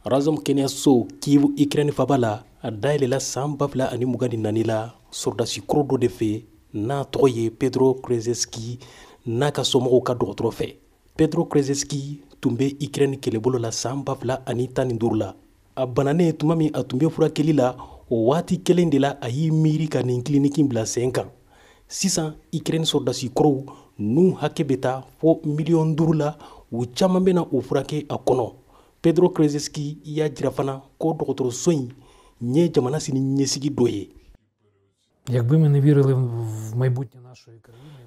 Razom kɛnɛyaso Kyiv Ukraine faba la a dayɛlɛla san 2024 la sɔrɔdasi kɔrɔ dɔ de fɛ n'a tɔgɔ ye Pedro Krzeski n'a ka somɔgɔw ka dɔgɔtɔrɔ fɛ. Pedro Krzeski tun bɛ Ukraine kɛlɛbolo la san 2015 la. A bananen tuma min a tun bɛ furakɛli la, o waati kelen de la a y'i miiri ka nin clinique bila sen kan. Sisan Ukraine sɔrɔdasi kɔrɔw n'u hakɛ bɛ taa fo 5 millions la, u caman bɛna o furakɛ a kɔnɔ. Pedro Krzeski y'a jira fana ko dɔgɔtɔrɔso in ye jamana sini ɲɛsigi dɔ ye.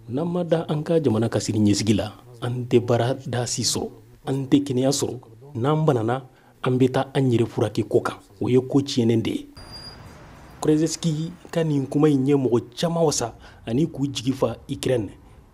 N'an ma da an ka jamana ka sini ɲɛsigi la, an tɛ baara dasi sɔrɔ, an tɛ kɛnɛya sɔrɔ, n'an banana an bɛ taa an yɛrɛ furakɛ ko kan. O ye ko tiɲɛnen de ye. Krzeski ka nin kuma in ye mɔgɔ caman wasa ani k'u jigi fa Ukraine.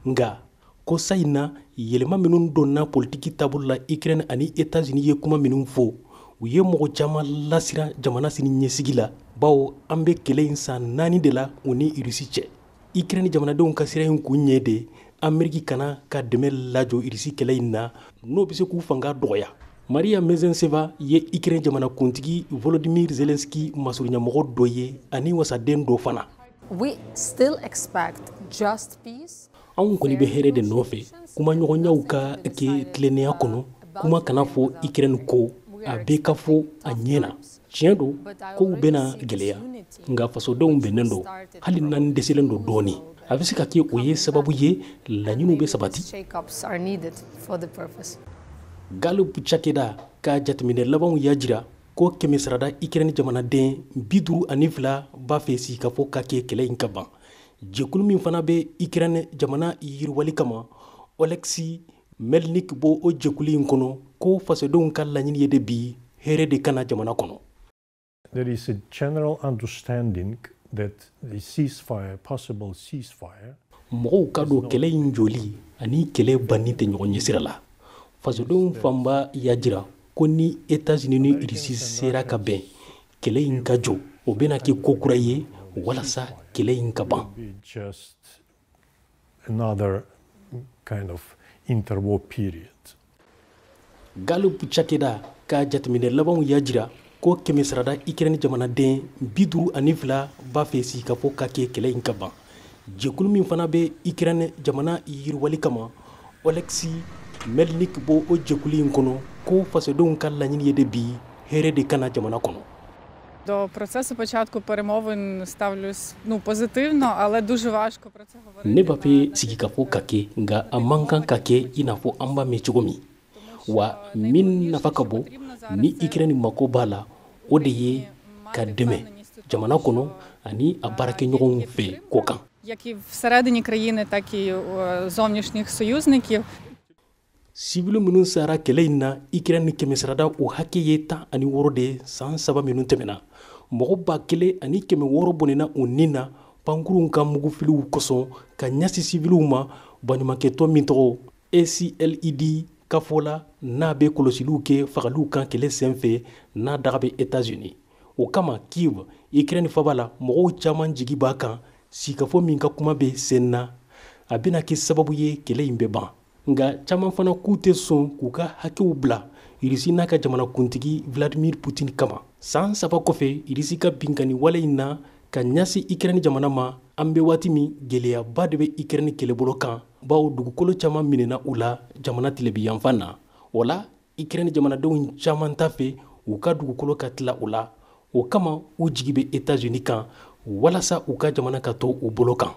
Nka ko sa in na yɛlɛma minnu donna politiki taabolo la Ukraine ani États-Unis ye kuma minnu fɔ, u ye mɔgɔ caman lasira jamana sini ɲɛsigi la, bawo an bɛ kɛlɛ in san 4 de la u ni Russie cɛ. Ukraine jamanadenw ka sira in kun ɲɛ de Amérique kana ka dɛmɛ lajɔ Russie kɛlɛ in na n'o bɛ se k'u fanga dɔgɔya. Maria Mezenseva ye Ukraine jamanakuntigi Volodymyr Zelensky masuruɲamɔgɔ dɔ ye ani wasaden dɔ fana. We still expect just peace. Anw kɔni bɛ hɛrɛ de nɔfɛ, kuma ɲɔgɔnyaw ka kɛ tilennenya kɔnɔ, kuma kana fɔ Ukraine ko a bɛ ka fɔ a ɲɛna. Tiɲɛ don kow bɛna gɛlɛya, nka fasodenw bɛnnen don, hali n'an dɛsɛlen don dɔɔni. A bɛ se ka kɛ o ye sababu ye laɲiniw bɛ sabati. Gallup cakɛda ka jateminɛ labanw y'a jira ko kɛmɛ sarada Ukraine jamanaden 52 b'a fɛ sigikafɔ ka kɛ kɛlɛ in ka ban. Jɛkulu min fana bɛ Ukraine jamana yiriwali kama, Oleksiy Melnik bɔ o jɛkulu in kɔnɔ ko fasodenw ka laɲini ye de bi hɛrɛ de kana jamana kɔnɔ. There is a general understanding that the ceasefire, possible ceasefire, mɔgɔw ka don kɛlɛ in joli ani kɛlɛ banni tɛ ɲɔgɔn ɲɛsira la. Fasodenw fanba y'a jira ko ni États-Unis ni Russie sera ka bɛn, kɛlɛ in ka jɔ, o bɛna kɛ ko kura ye walasa kɛlɛ in ka ban. just another kind of interwar period. Gallup cakɛda ka jateminɛ labanw y'a jira ko kɛmɛ sarada Ukraine jamanaden 52 b'a fɛ sigikafɔ ka kɛ kɛlɛ in ka ban. Jɛkulu min fana bɛ Ukraine jamana yiriwali kama, Oleksiy Melnik bɔ o jɛkulu in kɔnɔ ko fasodenw ka laɲini ye de bi hɛrɛ de kana jamana kɔnɔ. До процесу початку перемовин ставлюсь позитивно, але дуже важко про це говорити. Ne b'a fɛ sigikafɔ ka kɛ, nka a man kan ka kɛ i n'a fɔ an b'a mɛn cogo min. Wa min nafa ka bon ni Ukraine mako b'a la, o de ye ka dɛmɛ jamana kɔnɔ ani a baarakɛɲɔgɔnw fɛ ko kan. Як і всередині країни, так і зовнішніх союзників. Sibilu minnu sara kɛlɛ in na Ukraine kɛmɛ sarada o hakɛ ye 16 de san 3 minnu tɛmɛna. Mɔgɔ 1,600 bɔnɛna u nin na pankurunw ka mugufiliw kosɔn ka ɲɛsin sibiliw ma baɲumankɛtɔn min tɔgɔ ACLED ka fɔ la n'a bɛ kɔlɔsiliw kɛ fagaliw kan kɛlɛ senfɛ n'a daga bɛ États-Unis. O kama Kyiv Ukraine faba la mɔgɔw caman jigi b'a kan sigikafɔ min ka kuma bɛ sen na a bɛna kɛ sababu ye kɛlɛ in bɛ ban. Nka caman fana k'u tɛ sɔn k'u ka hakɛw bila Russie n'a ka jamanakuntigi Vladimir Putin kama. San 3 kɔfɛ Russie ka binkani wale in na ka ɲɛsin Ukraine jamana ma, an bɛ waati min gɛlɛyaba de bɛ Ukraine kɛlɛbolo kan, bawo dugukolo caman minɛna u la jamana tilebiyanfan na. O la Ukraine jamanadenw caman t'a fɛ u ka dugukolo ka tila u la. O kama u jigi bɛ États-Unis kan walasa u ka jamana ka to u bolo kan.